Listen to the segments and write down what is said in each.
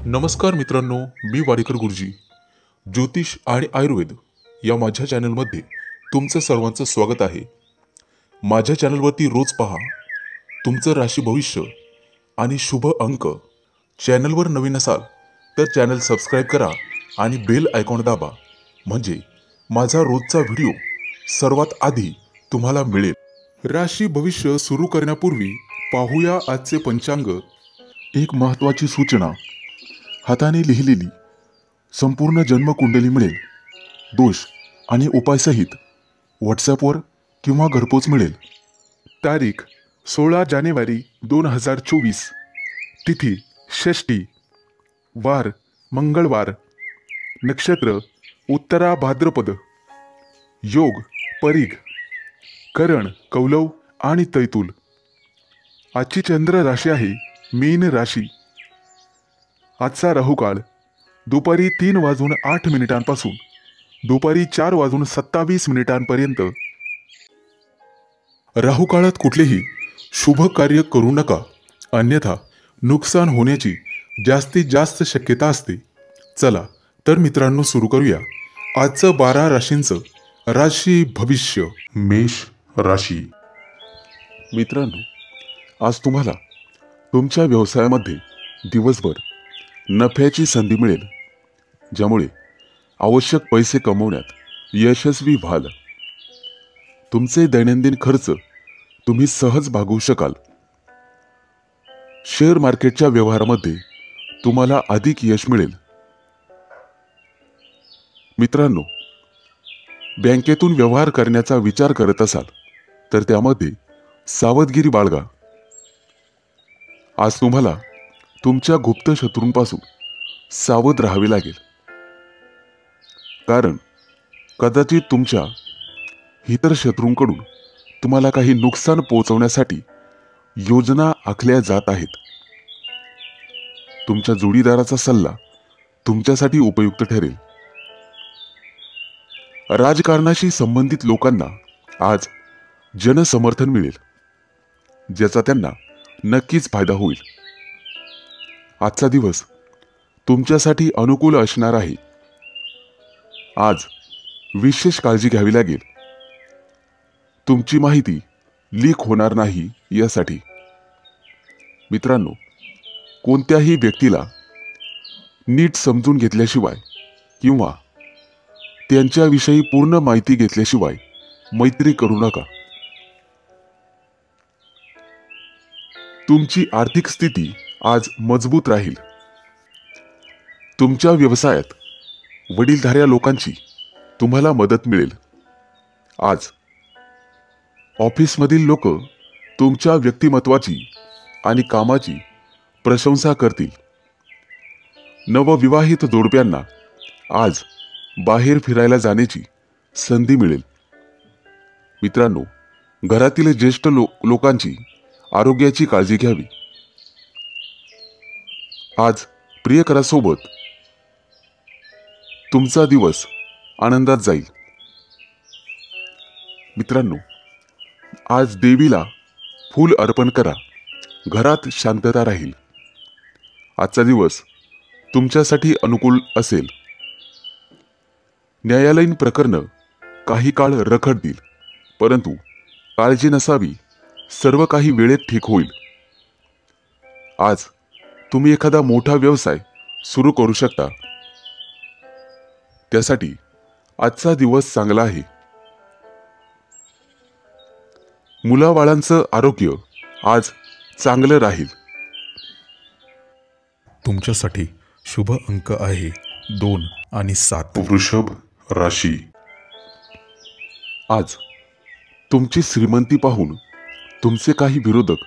नमस्कार मित्रांनो, मी वाडेकर गुरुजी. ज्योतिष आणि आयुर्वेद या माझ्या चॅनलमध्ये तुमचं सर्वांचं स्वागत आहे. माझ्या चॅनलवरती रोज पहा तुमचं राशी भविष्य आणि शुभ अंक. चॅनलवर नवीन असाल तर चॅनल सबस्क्राईब करा आणि बेल आयकॉन दाबा, म्हणजे माझा रोजचा व्हिडिओ सर्वात आधी तुम्हाला मिळेल. राशी भविष्य सुरू करण्यापूर्वी पाहूया आजचे पंचांग. एक महत्त्वाची सूचना: हाताने लिहिलेली संपूर्ण जन्मकुंडली मिळेल. दोष आणि उपायसहित व्हॉट्सॲपवर किंवा घरपोच मिळेल. तारीख 16 जानेवारी 2024. तिथी षष्ठी. वार मंगळवार. नक्षत्र उत्तरा भाद्रपद. योग परीघ. करण कौलव आणि तैतूल. आजची चंद्र राशी आहे मीन राशी. आजचा राहुकाळ दुपारी 3:08 पासून दुपारी 4:27 राहुकाळात कुठलेही शुभ कार्य करू नका, अन्यथा नुकसान होण्याची जास्तीत जास्त शक्यता असते. चला तर मित्रांनो, सुरू करूया आजचं 12 राशींचं राशी भविष्य. मेष राशी. मित्रांनो, आज तुम्हाला तुमच्या व्यवसायामध्ये दिवसभर नफ्याची संधी मिळेल, ज्यामुळे आवश्यक पैसे कमवण्यात यशस्वी व्हाल. तुमचे दैनंदिन खर्च तुम्ही सहज भागवू शकाल. शेअर मार्केटच्या व्यवहारामध्ये तुम्हाला अधिक यश मिळेल. मित्रांनो, बँकेतून व्यवहार करण्याचा विचार करत असाल तर त्यामध्ये सावधगिरी बाळगा. आज तुम्हाला तुमच्या गुप्त शत्रूंपासून सावध राहावे लागेल, कारण कदाचित तुमच्या इतर शत्रूंकडून तुम्हाला काही नुकसान पोहोचवण्यासाठी योजना आखल्या जात आहेत. तुमच्या जोडीदाराचा सल्ला तुमच्यासाठी उपयुक्त ठरेल. राजकारणाशी संबंधित लोकांना आज जनसमर्थन मिळेल, ज्याचा त्यांना नक्कीच फायदा होईल. आजचा दिवस तुमच्यासाठी अनुकूल असणार आहे. आज विशेष काळजी घ्यावी लागेल. तुमची माहिती लीक होणार नाही यासाठी. मित्रांनो, कोणत्याही व्यक्तीला नीट समजून घेतल्याशिवाय किंवा त्यांच्याविषयी पूर्ण माहिती घेतल्याशिवाय मैत्री करू नका. तुमची आर्थिक स्थिती आज मजबूत राहील. तुमच्या व्यवसायात वडीलधाऱ्या लोकांची तुम्हाला मदत मिळेल. आज ऑफिसमधील लोक तुमच्या व्यक्तिमत्वाची आणि कामाची प्रशंसा करतील. नवविवाहित जोडप्यांना आज बाहेर फिरायला जाण्याची संधी मिळेल. मित्रांनो, घरातील ज्येष्ठ लोकांची आरोग्याची काळजी घ्यावी. आज प्रियकरासोबत तुमचा दिवस आनंदात जाईल. मित्रांनो, आज देवीला फूल अर्पण करा. घरात शांतता राहील. आजचा दिवस तुमच्यासाठी अनुकूल असेल. न्यायालयीन प्रकरणं काही काळ रखडतील, परंतु काळजी नसावी, सर्व काही वेळेत ठीक होईल. आज तुम्ही एखादा मोठा व्यवसाय सुरू करू शकता. त्यासाठी आजचा दिवस चांगला आहे. मुलाबाळांचं आरोग्य आज चांगलं राहील. तुमच्यासाठी शुभ अंक आहे 2 आणि 7. वृषभ राशी. आज तुमची श्रीमंती पाहून तुमचे काही विरोधक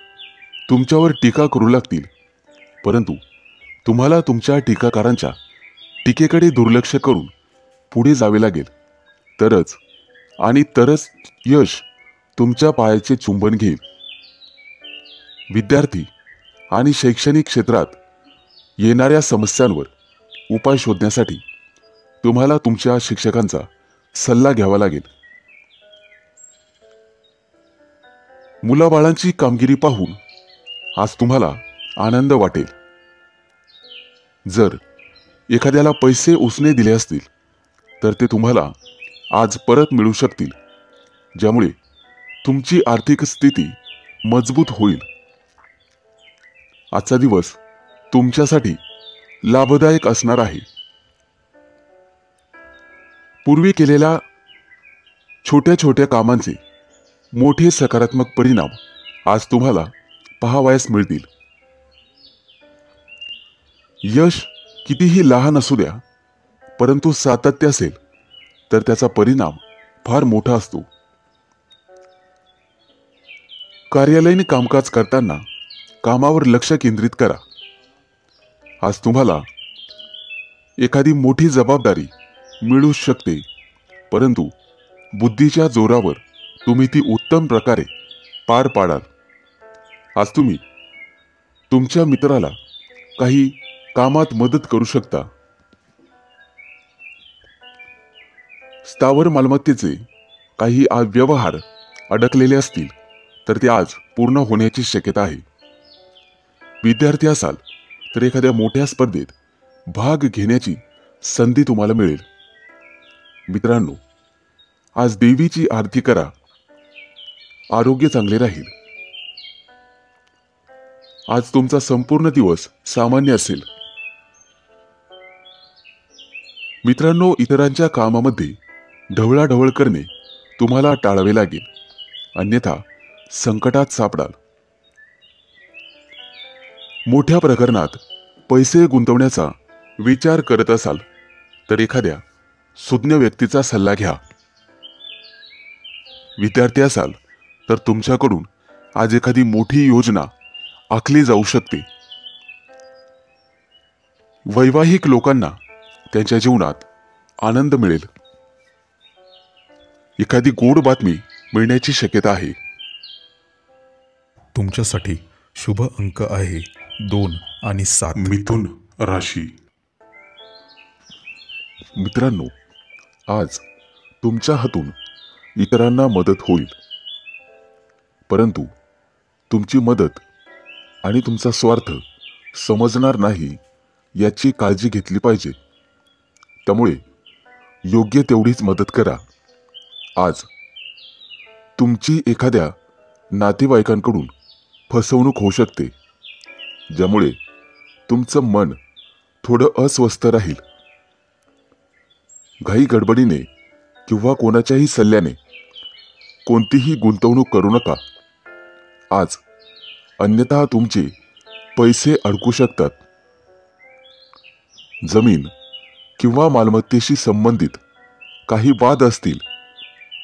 तुमच्यावर टीका करू लागतील, परंतु तुम्हाला तुमच्या टीकाकारांच्या टीकेकडे दुर्लक्ष करून पुढे जावे लागेल. तरच यश तुमच्या पायाचे चुंबन घेईल. विद्यार्थी आणि शैक्षणिक क्षेत्रात येणाऱ्या समस्यांवर उपाय शोधण्यासाठी तुम्हाला तुमच्या शिक्षकांचा सल्ला घ्यावा लागेल. मुलाबाळांची कामगिरी पाहून आज तुम्हाला आनंद वाटेल. जर एखाद्याला पैसे उसने दिले असतील तर ते तुम्हाला आज परत मिळू शकतील, ज्यामुळे तुमची आर्थिक स्थिती मजबूत होईल. आजचा दिवस तुमच्यासाठी लाभदायक असणार आहे. पूर्वी केलेल्या छोट्या छोट्या कामांचे मोठे सकारात्मक परिणाम आज तुम्हाला पाहावयास मिळतील. यश कितीही लहान असू द्या, परंतु सातत्य असेल तर त्याचा परिणाम फार मोठा असतो. कार्यालयीन कामकाज करताना कामावर लक्ष केंद्रित करा. आज तुम्हाला एखादी मोठी जबाबदारी मिळू शकते, परंतु बुद्धीच्या जोरावर तुम्ही ती उत्तम प्रकारे पार पाडाल. आज तुम्ही तुमच्या मित्राला काही कामात मदत करू शकता. स्थावर मालमत्तेचे काही व्यवहार अडकलेले असतील तर ते आज पूर्ण होण्याची शक्यता आहे. विद्यार्थी असाल तर एखाद्या मोठ्या स्पर्धेत भाग घेण्याची संधी तुम्हाला मिळेल. मित्रांनो, आज देवीची आरती करा. आरोग्य चांगले राहील. आज तुमचा संपूर्ण दिवस सामान्य असेल. मित्रांनो, इतरांच्या कामामध्ये ढवळाढवळ करणे तुम्हाला टाळावे लागेल, अन्यथा संकटात सापडाल. मोठ्या प्रकरणात पैसे गुंतवण्याचा विचार करत असाल तर एखाद्या सुज्ञ व्यक्तीचा सल्ला घ्या. विद्यार्थी असाल तर तुमच्याकडून आज एखादी मोठी योजना आखली जाऊ शकते. वैवाहिक लोकांना त्यांच्या जीवनात आनंद मिळेल. एखादी गोड बातमी मिळण्याची शक्यता आहे. तुमच्यासाठी शुभ अंक आहे 2 आणि 7. मिथुन राशी. मित्रांनो, आज तुमच्या हातून इतरांना मदत होईल, परंतु तुमची मदत आणि तुमचा स्वार्थ समजणार नाही याची काळजी घेतली पाहिजे. त्यामुळे योग्य तेवढीच मदत करा. आज तुमची एखाद्या नातेवाईकांकडून फसवणूक होऊ शकते, ज्यामुळे तुमचं मन थोडं अस्वस्थ राहील. घाई गडबडीने किंवा कोणाच्याही सल्ल्याने कोणतीही गुंतवणूक करू नका आज, अन्यथा तुमचे पैसे अडकू शकतात. जमीन किंवा मालमत्तेशी संबंधित काही वाद असतील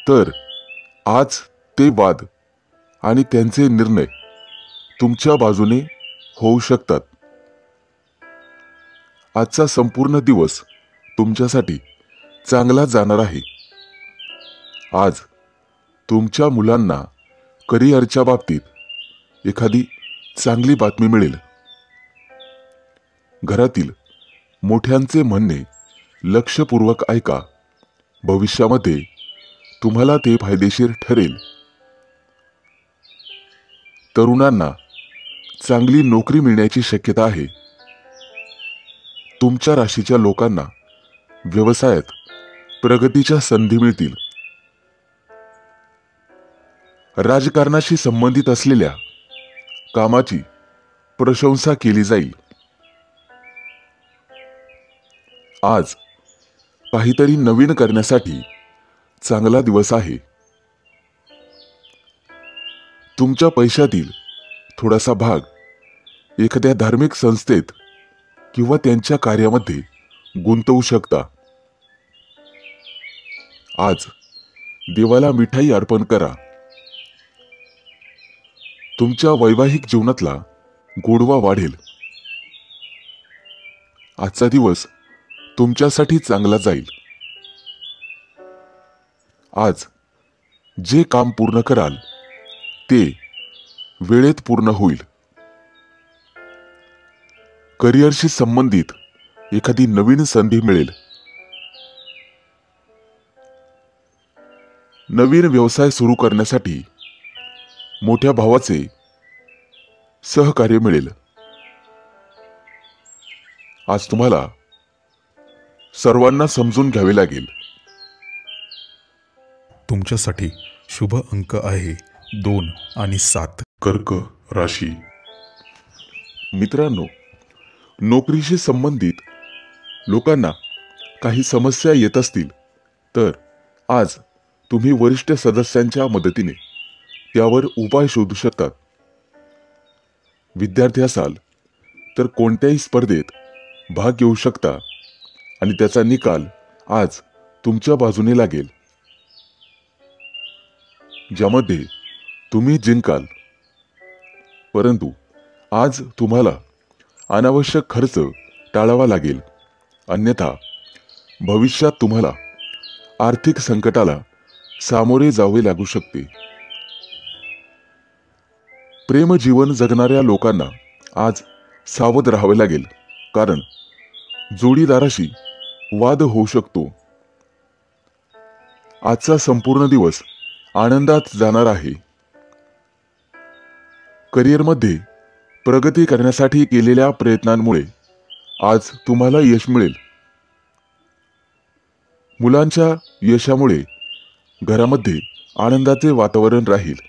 तर आज ते वाद आणि त्यांचे निर्णय तुमच्या बाजूने होऊ शकतात. आजचा संपूर्ण दिवस तुमच्यासाठी चांगला जाणार आहे. आज तुमच्या मुलांना करिअरच्या बाबतीत एखादी चांगली बातमी मिळेल. घरातील मोठ्यांचे म्हणणे लक्षपूर्वक ऐका. भविष्यामध्ये तुम्हाला ते फायदेशीर ठरेल. तरुणांना चांगली नोकरी मिळण्याची शक्यता आहे. तुमच्या राशीच्या लोकांना व्यवसायात प्रगतीच्या संधी मिळतील. राजकारणाशी संबंधित असलेल्या कामाची प्रशंसा केली जाईल. आज काहीतरी नवीन करण्यासाठी चांगला दिवस आहे. तुमच्या पैशातील थोडासा भाग एखाद्या धार्मिक संस्थेत किंवा त्यांच्या कार्यामध्ये गुंतवू शकता. आज देवाला मिठाई अर्पण करा. तुमच्या वैवाहिक जीवनातला गोडवा वाढेल. आजचा दिवस तुमच्यासाठी चांगला जाईल. आज जे काम पूर्ण कराल ते वेळेत पूर्ण होईल. करिअरशी संबंधित एखादी नवीन संधी मिळेल. नवीन व्यवसाय सुरू करण्यासाठी मोठ्या भावाचे सहकार्य मिळेल. आज तुम्हाला सर्वांना समजून घ्यावे लागेल. तुमच्यासाठी शुभ अंक आहे 2 आणि 7. कर्क राशी. मित्रांनो, नोकरीशी संबंधित लोकांना काही समस्या येत असतील तर आज तुम्ही वरिष्ठ सदस्यांच्या मदतीने त्यावर उपाय शोधू शकतात. विद्यार्थी असाल तर कोणत्याही स्पर्धेत भाग घेऊ शकता आणि त्याचा निकाल आज तुमच्या बाजूने लागेल, ज्यामध्ये तुम्ही जिंकाल. परंतु आज तुम्हाला अनावश्यक खर्च टाळावा लागेल, अन्यथा भविष्यात तुम्हाला आर्थिक संकटाला सामोरे जावे लागू शकते. प्रेमजीवन जगणाऱ्या लोकांना आज सावध राहावे लागेल, कारण जोडीदाराशी वाद होऊ शकतो. आजचा संपूर्ण दिवस आनंदात जाणार आहे. करिअरमध्ये प्रगती करण्यासाठी केलेल्या प्रयत्नांमुळे आज तुम्हाला यश मिळेल. मुलांच्या यशामुळे घरामध्ये आनंदाचे वातावरण राहील.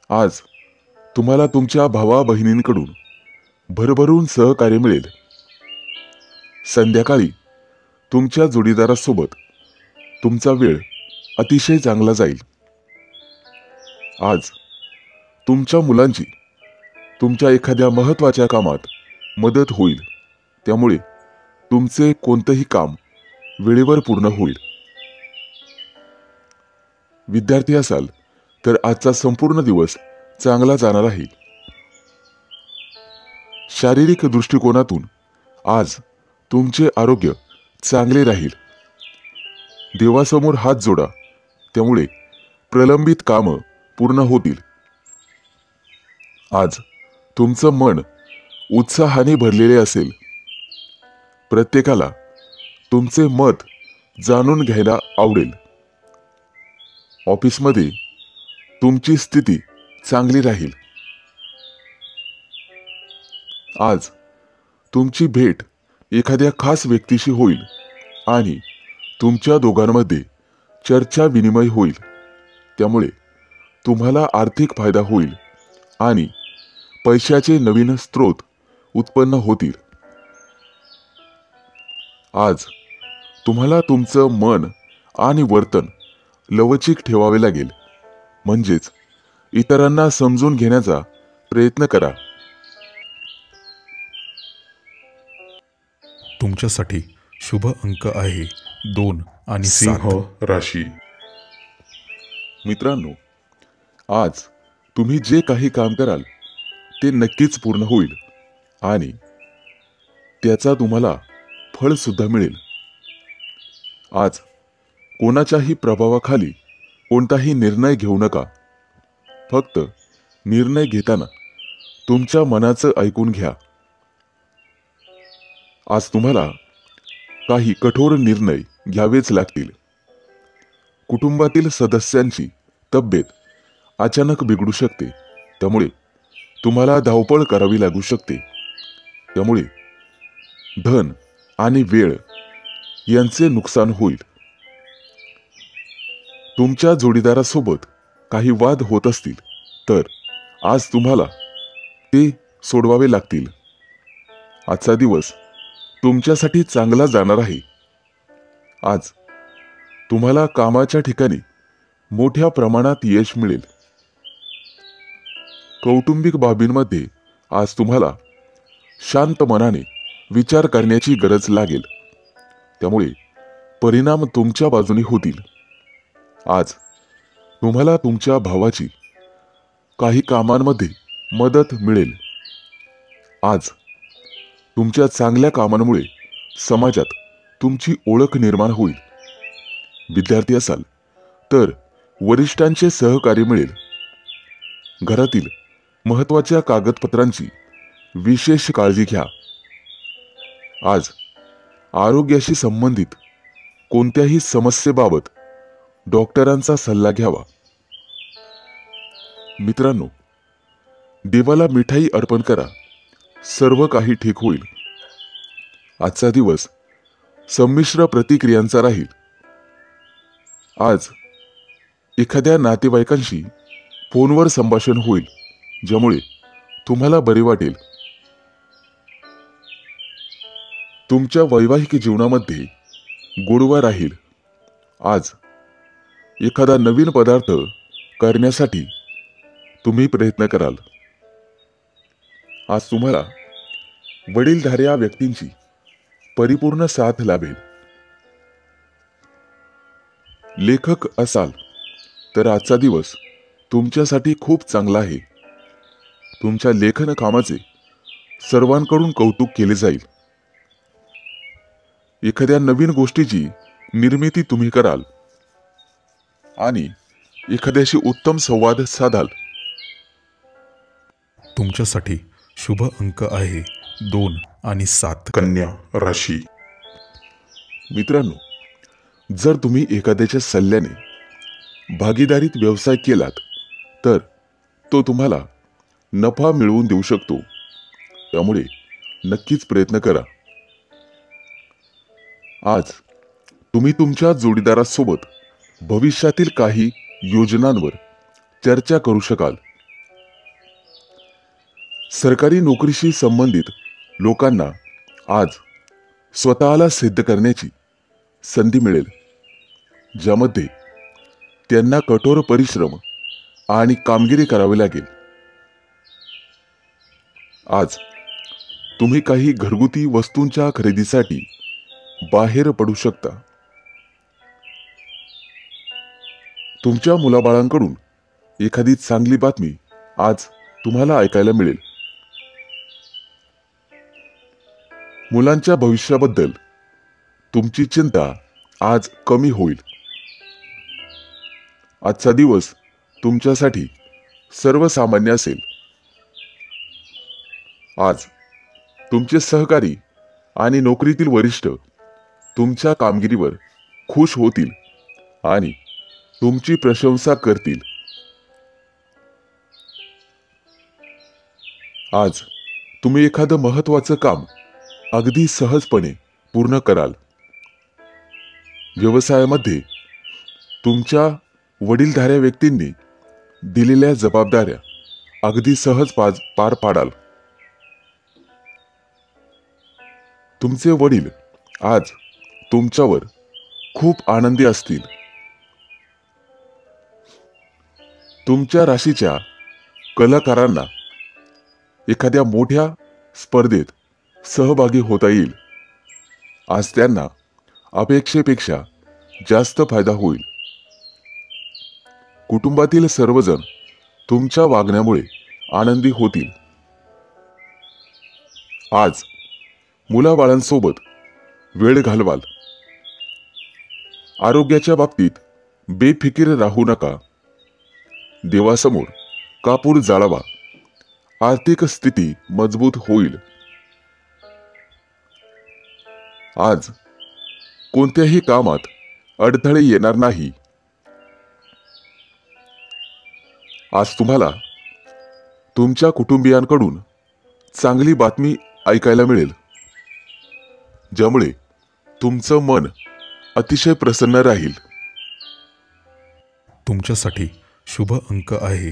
आज तुम्हाला तुमच्या भावा बहिणींकडून भरभरून सहकार्य मिळेल. संध्याकाळी तुमच्या जोडीदारासोबत तुमचा वेळ अतिशय चांगला जाईल. आज तुमच्या मुलांची तुमच्या एखाद्या महत्त्वाच्या कामात मदत होईल, त्यामुळे तुमचे कोणतेही काम वेळेवर पूर्ण होईल. विद्यार्थी असाल तर आजचा संपूर्ण दिवस चांगला जाणार आहे. शारीरिक दृष्टिकोनातून आज तुमचे आरोग्य चांगले राहील. देवासमोर हात जोडा, त्यामुळे प्रलंबित कामं पूर्ण होतील. आज तुमचं मन उत्साहाने भरलेले असेल. प्रत्येकाला तुमचे मत जाणून घ्यायला आवडेल. ऑफिसमध्ये तुमची स्थिती चांगली राहील. आज तुमची भेट एखाद्या खास व्यक्तीशी होईल आणि तुमच्या दोघांमध्ये चर्चा विनिमय होईल, त्यामुळे तुम्हाला आर्थिक फायदा होईल आणि पैशाचे नवीन स्रोत उत्पन्न होतील. आज तुम्हाला तुमचं मन आणि वर्तन लवचिक ठेवावे लागेल, म्हणजेच इतरांना समजून घेण्याचा प्रयत्न करा. तुमच्यासाठी शुभ अंक आहे 2 आणि 7. सिंह राशी. मित्रांनो, आज तुम्ही जे काही काम कराल ते नक्कीच पूर्ण होईल आणि त्याचा तुम्हाला फळ सुद्धा मिळेल. आज कोणाच्याही प्रभावाखाली कोणताही निर्णय घेऊ नका. फक्त निर्णय घेताना तुमच्या मनाचं ऐकून घ्या. आज तुम्हाला काही कठोर निर्णय घ्यावेच लागतील. कुटुंबातील सदस्यांची तब्येत अचानक बिघडू शकते, त्यामुळे तुम्हाला धावपळ करावी लागू शकते. त्यामुळे धन आणि वेळ यांचे नुकसान होईल. तुमच्या जोडीदारासोबत काही वाद होत असतील तर आज तुम्हाला ते सोडवावे लागतील. आजचा दिवस तुमच्यासाठी चांगला जाणार आहे. आज तुम्हाला कामाच्या ठिकाणी मोठ्या प्रमाणात यश मिळेल. कौटुंबिक बाबींमध्ये आज तुम्हाला शांत मनाने विचार करण्याची गरज लागेल, त्यामुळे परिणाम तुमच्या बाजूने होतील. आज तुम्हाला तुमच्या भावाची काही कामांमध्ये मदत मिळेल. आज तुमच्या चांगल्या कामांमुळे समाजात तुमची ओळख निर्माण होईल. विद्यार्थी असाल तर वरिष्ठांचे सहकार्य मिळेल. घरातील महत्त्वाच्या कागदपत्रांची विशेष काळजी घ्या. आज आरोग्याशी संबंधित कोणत्याही समस्येबाबत डॉक्टरांचा सल्ला घ्यावा. मित्रांनो, देवाला मिठाई अर्पण करा सर्व काही ठीक होईल. आजचा दिवस संमिश्र प्रतिक्रियांचा राहील. आज एखाद्या नातेवाईकांशी फोनवर संभाषण होईल, ज्यामुळे तुम्हाला बरे वाटेल. तुमच्या वैवाहिक जीवनामध्ये गोडवा राहील. आज एखादा नवीन पदार्थ करण्यासाठी तुम्ही प्रयत्न कराल. आज तुम्हाला वडीलधाऱ्या व्यक्तींची परिपूर्ण साथ लाभेल. लेखक असाल तर आजचा दिवस तुमच्यासाठी खूप चांगला आहे. तुमच्या लेखन कामाचे सर्वांकडून कौतुक केले जाईल. एखाद्या नवीन गोष्टीची निर्मिती तुम्ही कराल आणि एखाद्याशी उत्तम संवाद साधाल. तुमच्यासाठी शुभ अंक आहे 2 आणि 7. कन्या राशी. मित्रांनो, जर तुम्ही एखाद्याच्या सल्ल्याने भागीदारीत व्यवसाय केलात तर तो तुम्हाला नफा मिळवून देऊ शकतो. त्यामुळे नक्कीच प्रयत्न करा. आज तुम्ही तुमच्या जोडीदारासोबत भविष्यातील काही योजनांवर चर्चा करू शकाल. सरकारी नोकरीशी संबंधित लोकांना आज स्वतःला सिद्ध करण्याची संधी मिळेल, ज्यामध्ये त्यांना कठोर परिश्रम आणि कामगिरी करावी लागेल. आज तुम्ही काही घरगुती वस्तूंच्या खरेदीसाठी बाहेर पडू शकता. तुमच्या मुलाबाळांकडून एखादी चांगली बातमी आज तुम्हाला ऐकायला मिळेल. मुलांच्या भविष्याबद्दल तुमची चिंता आज कमी होईल. आजचा दिवस तुमच्यासाठी सर्वसामान्य असेल. आज तुमचे सहकारी आणि नोकरीतील वरिष्ठ तुमच्या कामगिरीवर खुश होतील आणि तुमची प्रशंसा करतील. आज तुम्ही एखादं महत्त्वाचं काम अगदी सहजपणे पूर्ण कराल. व्यवसायामध्ये तुमच्या वडीलधाऱ्या व्यक्तींनी दिलेल्या जबाबदाऱ्या अगदी सहज पार पाडाल. तुमचे वडील आज तुमच्यावर खूप आनंदी असतील. तुमच्या राशीच्या कलाकारांना एखाद्या मोठ्या स्पर्धेत सहभागी होता येईल. आज त्यांना अपेक्षेपेक्षा जास्त फायदा होईल. कुटुंबातील सर्वजण तुमच्या वागण्यामुळे आनंदी होतील. आज मुलाबाळांसोबत वेळ घालवाल. आरोग्याच्या बाबतीत बेफिकीर राहू नका. देवासमोर कापूर जाळावा. आर्थिक स्थिती मजबूत होईल. आज कोणत्याही कामात अडथळे येणार नाही. आज तुम्हाला तुमच्या कुटुंबियांकडून चांगली बातमी ऐकायला मिळेल, ज्यामुळे तुमचं मन अतिशय प्रसन्न राहील. तुमच्यासाठी शुभ अंक आहे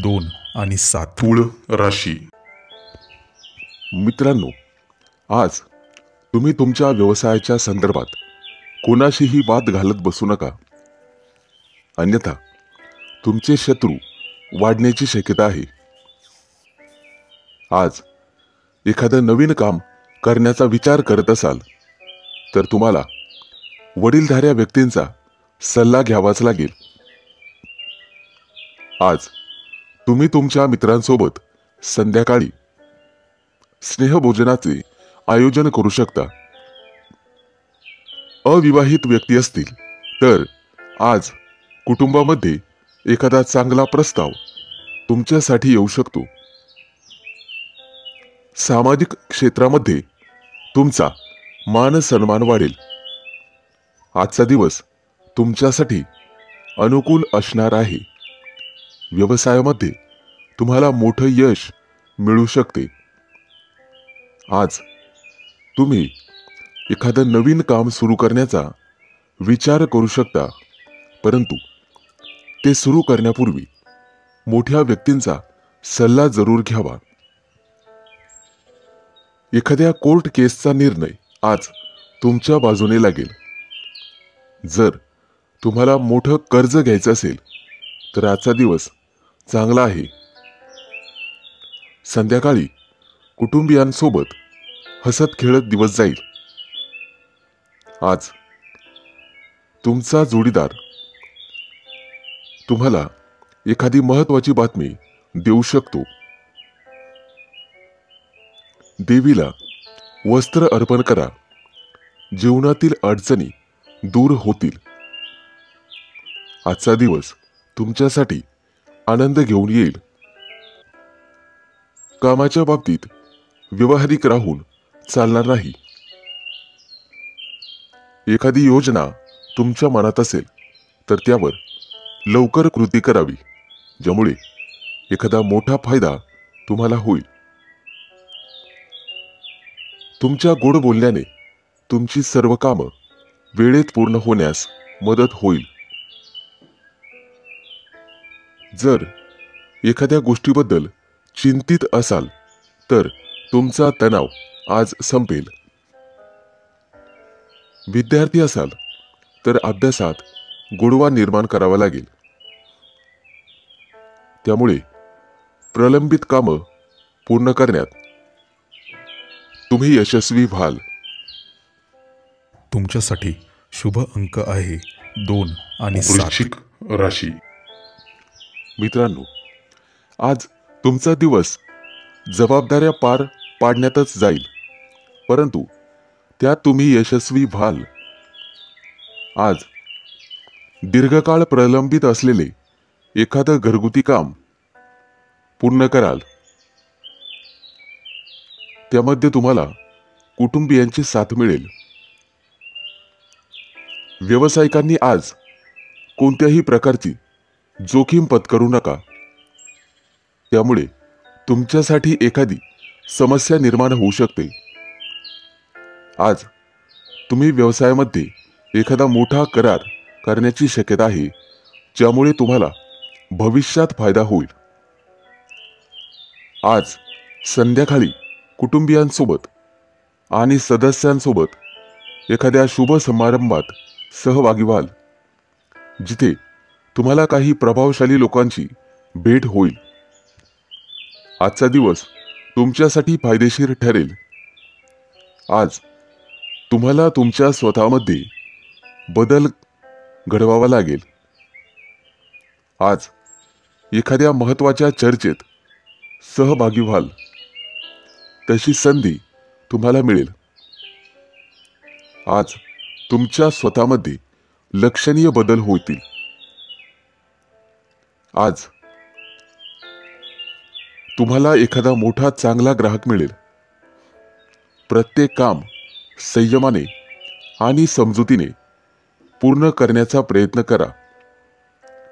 2 आणि 7. तुळ राशी. मित्रांनो, आज तुम्ही तुमच्या व्यवसायाच्या संदर्भात कोणाशीही वाद घालत बसू नका, अन्यथा तुमचे शत्रू वाढण्याची शक्यता आहे. आज एखादं नवीन काम करण्याचा विचार करत असाल तर तुम्हाला वडीलधाऱ्या व्यक्तींचा सल्ला घ्यावाच लागेल. आज तुम्ही तुमच्या मित्रांसोबत संध्याकाळी स्नेहभोजनाचे आयोजन करू शकता. अविवाहित व्यक्ती असतील तर आज कुटुंबामध्ये एखादा चांगला प्रस्ताव तुमच्यासाठी येऊ शकतो. सामाजिक क्षेत्रामध्ये तुमचा मान सन्मान वाढेल. आजचा दिवस तुमच्यासाठी अनुकूल असणार आहे. व्यवसायामध्ये तुम्हाला मोठं यश मिळू शकते. आज तुम्ही एखादं नवीन काम सुरू करण्याचा विचार करू शकता, परंतु ते सुरू करण्यापूर्वी मोठ्या व्यक्तींचा सल्ला जरूर घ्यावा. एखाद्या कोर्ट केसचा निर्णय आज तुमच्या बाजूने लागेल. जर तुम्हाला मोठं कर्ज घ्यायचं असेल तर आजचा दिवस चांगला आहे. संध्याकाळी कुटुंबियांसोबत हसत खेळत दिवस जाईल. आज तुमचा जोडीदार तुम्हाला एखादी महत्वाची बातमी देऊ शकतो. देवीला वस्त्र अर्पण करा. जीवनातील अडचणी दूर होतील. आजचा दिवस तुमच्यासाठी आनंद घेऊन येईल. कामाच्या बाबतीत व्यावहारिक राहून चालणार नाही. एखादी योजना तुमच्या मनात असेल तर त्यावर लवकर कृती करावी, ज्यामुळे एखादा मोठा फायदा तुम्हाला होईल. तुमच्या गोड बोलण्याने तुमची सर्व कामं वेळेत पूर्ण होण्यास मदत होईल. जर एखाद्या गोष्टीबद्दल चिंतित असाल तर तुमचा तणाव आज संपेल. विद्यार्थी असाल तर अभ्यासात गोडवा निर्माण करावा लागेल. त्यामुळे प्रलंबित कामं पूर्ण करण्यात तुम्ही यशस्वी व्हाल. तुमच्यासाठी शुभ अंक आहे 2 आणि 7. वृश्चिक राशी. मित्रांनो, आज तुमचा दिवस जबाबदाऱ्या पार पाडण्यातच जाईल, परंतु त्यात तुम्ही यशस्वी व्हाल. आज दीर्घकाळ प्रलंबित असलेले एखादं घरगुती काम पूर्ण कराल. त्यामध्ये तुम्हाला कुटुंबियांची साथ मिळेल. व्यावसायिकांनी आज कोणत्याही प्रकारची जोखीम पत्करू नका. त्यामुळे तुमच्यासाठी एखादी समस्या निर्माण होऊ शकते. आज तुम्ही व्यवसायामध्ये एखादा मोठा करार करण्याची शक्यता आहे, ज्यामुळे तुम्हाला भविष्यात फायदा होईल. आज संध्याकाळी कुटुंबियांसोबत आणि सदस्यांसोबत एखाद्या शुभ समारंभात सहभागी व्हाल, जिथे तुम्हाला काही प्रभावशाली लोकांची भेट होईल. आजचा दिवस तुमच्यासाठी फायदेशीर ठरेल. आज तुम्हाला तुमच्या स्वतःमध्ये बदल घडवावा लागेल. आज एखाद्या महत्त्वाच्या चर्चेत सहभागी व्हाल, तशी संधी तुम्हाला मिळेल. आज तुमच्या स्वतःमध्ये लक्षणीय बदल होतील. आज तुम्हाला एखादा मोठा चांगला ग्राहक मिळेल. प्रत्येक काम संयमाने आणि समजुतीने पूर्ण करण्याचा प्रयत्न करा.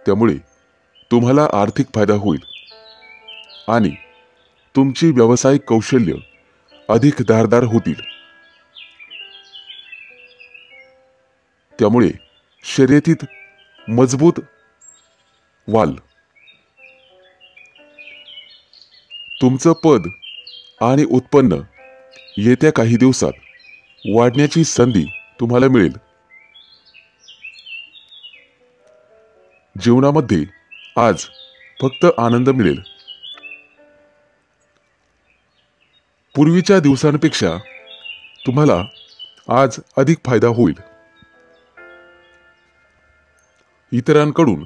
त्यामुळे तुम्हाला आर्थिक फायदा होईल आणि तुमची व्यावसायिक कौशल्य अधिक धारदार होतील. त्यामुळे शर्यतीत मजबूत व्हाल. तुमचं पद आणि उत्पन्न येत्या काही दिवसात वाढण्याची संधी तुम्हाला मिळेल. जीवनामध्ये आज फक्त आनंद मिळेल. पूर्वीच्या दिवसांपेक्षा तुम्हाला आज अधिक फायदा होईल. इतरांकडून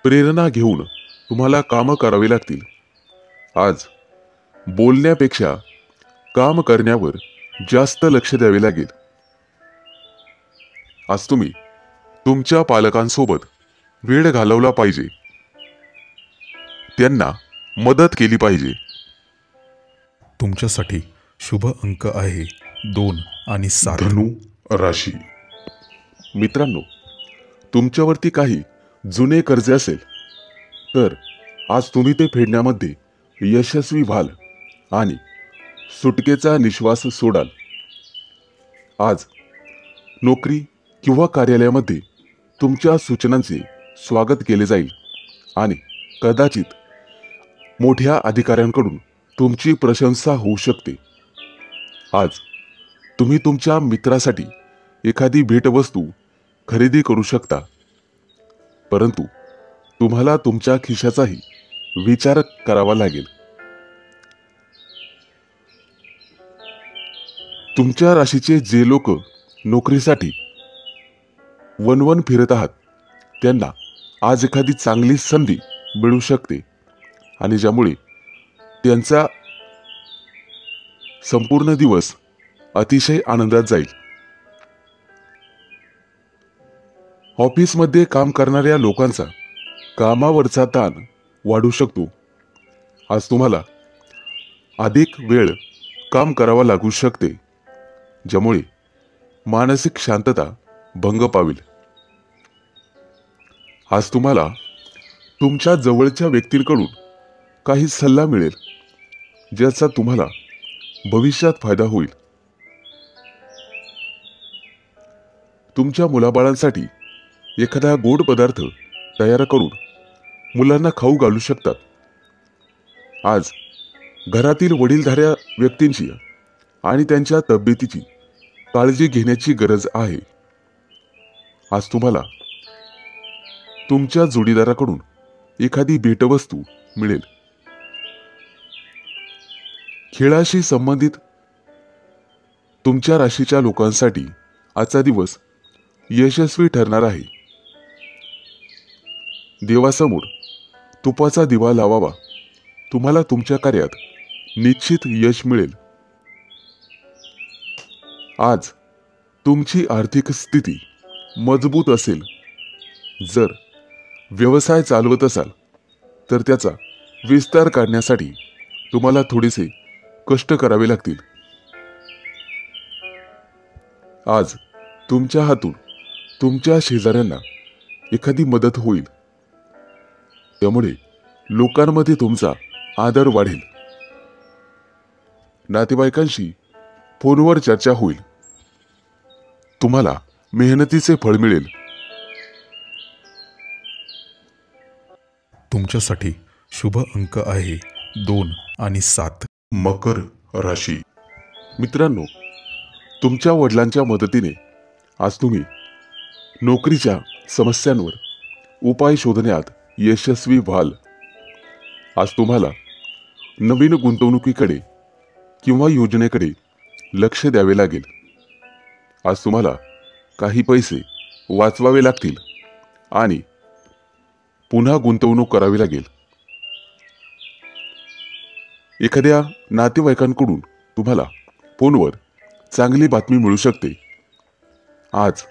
प्रेरणा घेऊन तुम्हाला कामं करावी लागतील. आज बोलण्यापेक्षा काम करण्यावर जास्त लक्ष द्यावे लागेल. आज तुम्ही तुमच्या पालकांसोबत वेळ घालवला पाहिजे. त्यांना मदत केली पाहिजे. तुमच्यासाठी शुभ अंक आहे 2 आणि 7. धनु राशी. मित्रांनो, तुमच्यावरती काही जुने कर्ज असेल तर आज तुम्ही ते फेडण्यामध्ये यशस्वी व्हाल आणि सुटकेचा निश्वास सोडाल. आज नोकरी किंवा कार्यालयामध्ये तुमच्या सूचनांचे स्वागत केले जाईल आणि कदाचित मोठ्या अधिकाऱ्यांकडून तुमची प्रशंसा होऊ शकते. आज तुम्ही तुमच्या मित्रासाठी एखादी भेटवस्तू खरेदी करू शकता, परंतु तुम्हाला तुमच्या खिशाचाही विचार करावा लागेल. तुमच्या राशीचे जे लोक नोकरीसाठी वणवण फिरत आहात त्यांना आज एखादी चांगली संधी मिळू शकते आणि ज्यामुळे त्यांचा संपूर्ण दिवस अतिशय आनंदात जाईल. ऑफिसमध्ये काम करणाऱ्या लोकांचा कामावरचा ताण वाढू शकतो. आज तुम्हाला अधिक वेळ काम करावा लागू शकते, ज्यामुळे मानसिक शांतता भंग पावेल. आज तुम्हाला तुमच्या जवळच्या व्यक्तींकडून काही सल्ला मिळेल, ज्याचा तुम्हाला भविष्यात फायदा होईल. तुमच्या मुलाबाळांसाठी एखादा गोड पदार्थ तयार करून मुलांना खाऊ घालू शकतात. आज घरातील वडीलधाऱ्या व्यक्तींची आणि त्यांच्या तब्येतीची काळजी घेण्याची गरज आहे. आज तुम्हाला तुमच्या जोडीदाराकडून एखादी भेटवस्तू मिळेल. खेळाशी संबंधित तुमच्या राशीच्या लोकांसाठी आजचा दिवस यशस्वी ठरणार आहे. देवासमोर तुपाचा दिवा लावावा. तुम्हाला तुमच्या कार्यात निश्चित यश मिळेल. आज तुमची आर्थिक स्थिती मजबूत असेल. जर व्यवसाय चालवत असाल तर त्याचा विस्तार काढण्यासाठी तुम्हाला थोडेसे कष्ट करावे लागतील. आज तुमच्या हातून तुमच्या शेजाऱ्यांना एखादी मदत होईल, त्यामुळे लोकांमध्ये तुमचा आदर वाढेल. नातेवाईकांशी फोनवर चर्चा होईल. तुम्हाला मेहनतीचे फळ मिळेल. तुमच्यासाठी शुभ अंक आहे 2 आणि 7. मकर राशी. मित्रांनो, तुमच्या वडिलांच्या मदतीने आज तुम्ही नोकरीच्या समस्यांवर उपाय शोधण्यात यशस्वी व्हाल. आज तुम्हाला नवीन गुंतवणुकीकडे किंवा योजनेकडे लक्ष द्यावे लागेल. आज तुम्हाला काही पैसे वाचवावे लागतील आणि पुन्हा गुंतवणूक करावी लागेल. एखाद्या नातेवाईकांकडून तुम्हाला फोनवर चांगली बातमी मिळू शकते. आज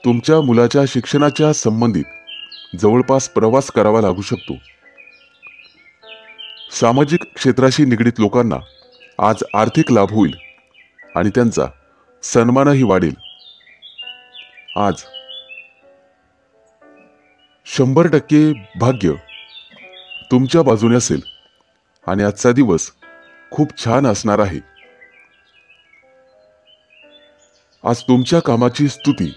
तुमच्या मुलाच्या शिक्षणाच्या संबंधित जवळपास प्रवास करावा लागू शकतो. सामाजिक क्षेत्राशी निगडीत लोकांना आज आर्थिक लाभ होईल आणि त्यांचा सन्मानही वाढेल. आज 100% भाग्य तुमच्या बाजूने असेल आणि आजचा दिवस खूप छान असणार आहे. आज तुमच्या कामाची स्तुती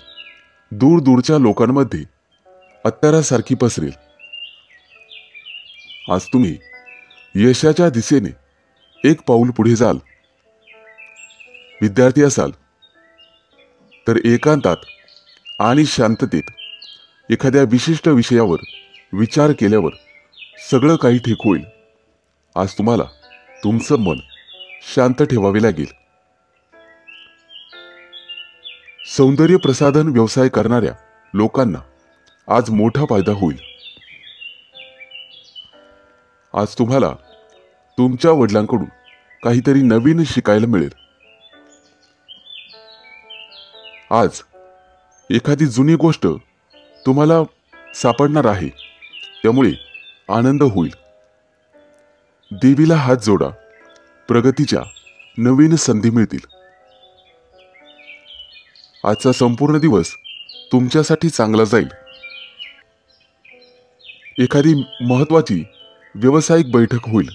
दूरदूरच्या लोकांमध्ये अत्तरासारखी पसरेल. आज तुम्ही यशाच्या दिशेने एक पाऊल पुढे जाल. विद्यार्थी असाल तर एकांतात आणि शांततेत एखाद्या विशिष्ट विषयावर विचार केल्यावर सगळं काही ठीक होईल. आज तुम्हाला तुमचं मन शांत ठेवावे लागेल. सौंदर्य प्रसाधन व्यवसाय करणाऱ्या लोकांना आज मोठा फायदा होईल. आज तुम्हाला तुमच्या वडिलांकडून काहीतरी नवीन शिकायला मिळेल. आज एखादी जुनी गोष्ट तुम्हाला सापडणार आहे, त्यामुळे आनंद होईल. देवीला हात जोडा. प्रगतीच्या नवीन संधी मिळतील. आजचा संपूर्ण दिवस तुमच्यासाठी चांगला जाईल. एखादी महत्त्वाची व्यावसायिक बैठक होईल.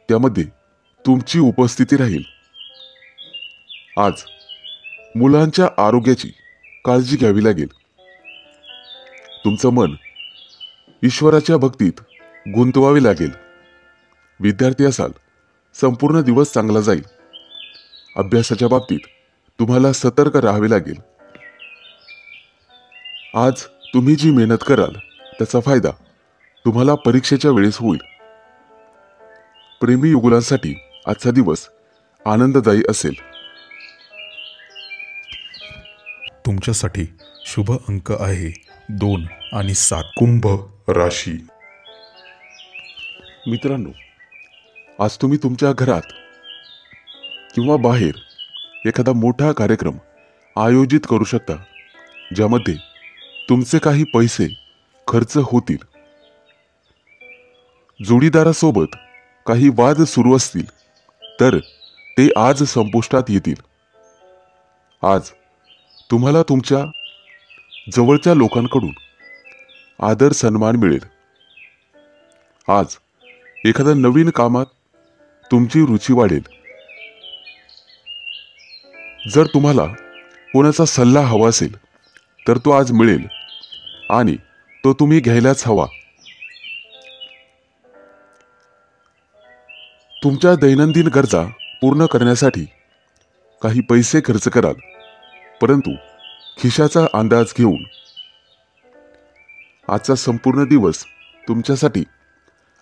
त्यामध्ये तुमची उपस्थिती राहील. आज मुलांच्या आरोग्याची काळजी घ्यावी लागेल. तुमचं मन ईश्वराच्या भक्तीत गुंतवावे लागेल. विद्यार्थी असाल, संपूर्ण दिवस चांगला जाईल. अभ्यासाच्या बाबतीत तुम्हाला सतर्क राहावे लागेल. आज तुम्ही जी मेहनत कराल त्याचा फायदा तुम्हाला परीक्षेच्या वेळेस होईल. प्रेमी युगुलांसाठी आजचा दिवस आनंददायी असेल. तुमच्यासाठी शुभ अंक आहे 2 आणि 7. कुंभ राशी. मित्रांनो, आज तुम्ही तुमच्या घरात किंवा बाहेर एखादा मोठा कार्यक्रम आयोजित करू शकता, ज्यामध्ये तुमचे काही पैसे खर्च होतील. जोडीदारासोबत काही वाद सुरू असतील तर ते आज संपुष्टात येतील. आज तुम्हाला तुमच्या जवळच्या लोकांकडून आदर सन्मान मिळेल. आज एखाद्या नवीन कामात तुमची रुची वाढेल. जर तुम्हाला कोणाचा सल्ला हवा असेल तर तो आज मिळेल आणि तो तुम्ही घ्यायलाच हवा. तुमच्या दैनंदिन गरजा पूर्ण करण्यासाठी काही पैसे खर्च कराल, परंतु खिशाचा अंदाज घेऊन आजचा संपूर्ण दिवस तुमच्यासाठी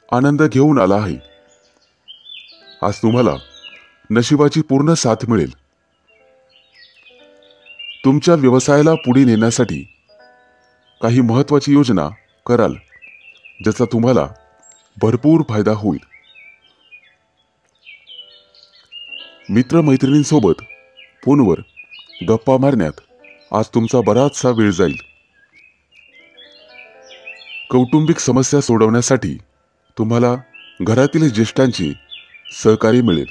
आनंद घेऊन आला आहे. आज तुम्हाला नशिबाची पूर्ण साथ मिळेल. तुमच्या व्यवसायाला पुढे नेण्यासाठी काही महत्त्वाची योजना कराल, ज्याचा तुम्हाला भरपूर फायदा होईल. मित्रमैत्रिणींसोबत फोनवर गप्पा मारण्यात आज तुमचा बराचसा वेळ जाईल. कौटुंबिक समस्या सोडवण्यासाठी तुम्हाला घरातील ज्येष्ठांचे सहकार्य मिळेल.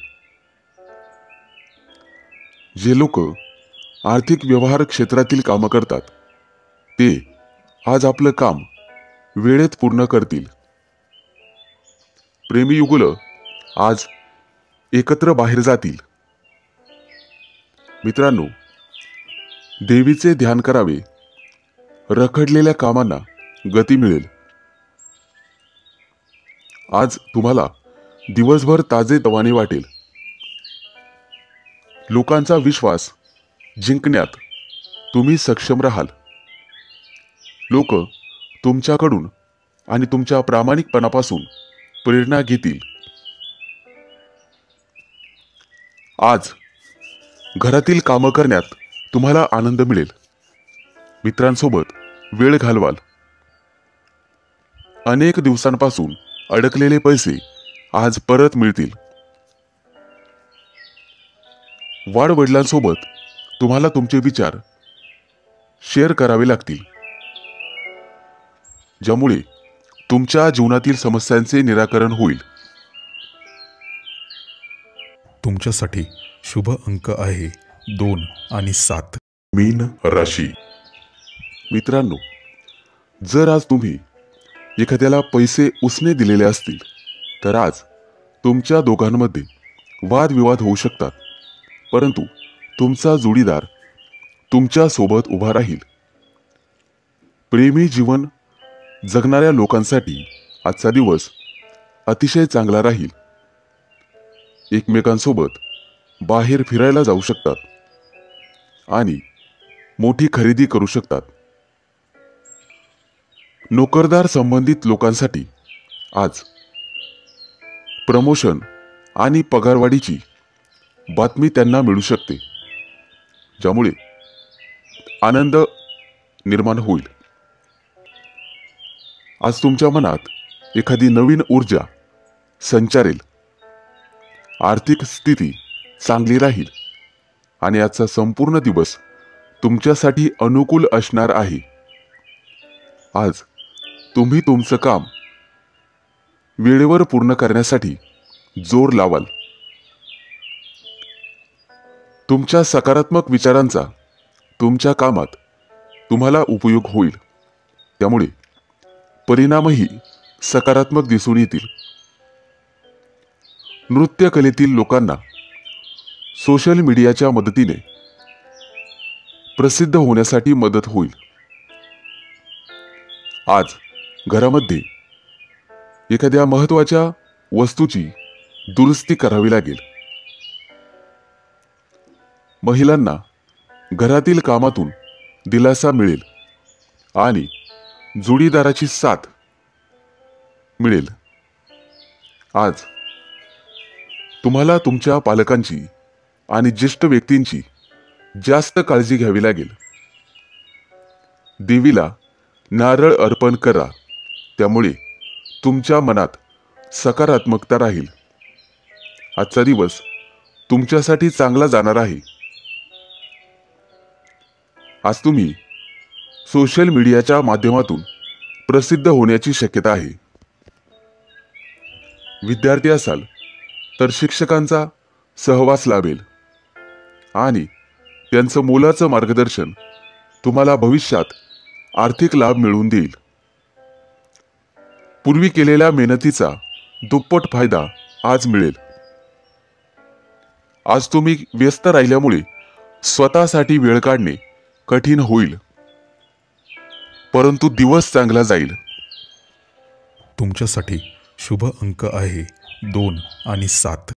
जे लोक आर्थिक व्यवहार क्षेत्रातील कामं करतात ते आज आपलं काम वेळेत पूर्ण करतील. प्रेमी युगुलं आज एकत्र बाहेर जातील. मित्रांनो, देवीचे ध्यान करावे. रखडलेल्या कामांना गती मिळेल. आज तुम्हाला दिवसभर ताजेतवाने वाटेल. लोकांचा विश्वास जिंकण्यात तुम्ही सक्षम राहाल. लोक तुमच्याकडून आणि तुमच्या प्रामाणिकपणापासून प्रेरणा घेतील. आज घरातील कामं करण्यात तुम्हाला आनंद मिळेल. मित्रांसोबत वेळ घालवाल. अनेक दिवसांपासून अडकलेले पैसे आज परत मिळतील. वाडवडिलांसोबत तुम्हाला तुमचे विचार शेअर करावे लागतील, ज्यामुळे तुमच्या जीवनातील समस्यांचे निराकरण होईल. तुमच्यासाठी शुभ अंक आहे 2 आणि 7. मीन राशी. मित्रांनो, जर आज तुम्ही एखाद्याला पैसे उसने दिलेले असतील तर आज तुमच्या दोघांमध्ये वादविवाद होऊ शकतात, परंतु तुमचा जोडीदार तुमच्या सोबत उभा राहील. प्रेमी जीवन जगणाऱ्या लोकांसाठी आजचा दिवस अतिशय चांगला राहील. एकमेकांसोबत बाहेर फिरायला जाऊ शकतात आणि मोठी खरेदी करू शकतात. नोकरदार संबंधित लोकांसाठी आज प्रमोशन आणि पगारवाढीची बातमी त्यांना मिळू शकते, ज्यामुळे आनंद निर्माण होईल. आज तुमच्या मनात एखादी नवीन ऊर्जा संचारेल. आर्थिक स्थिती चांगली राहील आणि आजचा संपूर्ण दिवस तुमच्यासाठी अनुकूल असणार आहे. आज तुम्ही तुमचं काम वेळेवर पूर्ण करण्यासाठी जोर लावाल. तुमच्या सकारात्मक विचारांचा तुमच्या कामात तुम्हाला उपयोग होईल, त्यामुळे परिणामही सकारात्मक दिसून येतील. नृत्यकलेतील लोकांना सोशल मीडियाच्या मदतीने प्रसिद्ध होण्यासाठी मदत होईल. आज घरामध्ये एखाद्या महत्त्वाच्या वस्तूची दुरुस्ती करावी लागेल. महिलांना घरातील कामातून दिलासा मिळेल आणि जोडीदाराची साथ मिळेल. आज तुम्हाला तुमच्या पालकांची आणि ज्येष्ठ व्यक्तींची जास्त काळजी घ्यावी लागेल. देवीला नारळ अर्पण करा, त्यामुळे तुमच्या मनात सकारात्मकता राहील. आजचा दिवस तुमच्यासाठी चांगला जाणार आहे. आज तुम्ही सोशल मीडियाच्या माध्यमातून प्रसिद्ध होण्याची शक्यता आहे. विद्यार्थी असाल तर शिक्षकांचा सहवास लाभेल आणि त्यांचं मोलाचं मार्गदर्शन तुम्हाला भविष्यात आर्थिक लाभ मिळवून देईल. पूर्वी केलेल्या मेहनतीचा दुप्पट फायदा आज मिळेल. आज तुम्ही व्यस्त राहिल्यामुळे स्वतःसाठी वेळ काढणे कठीण होईल, परंतु दिवस चांगला जाईल. तुमच्यासाठी शुभ अंक आहे 2 आणि 7.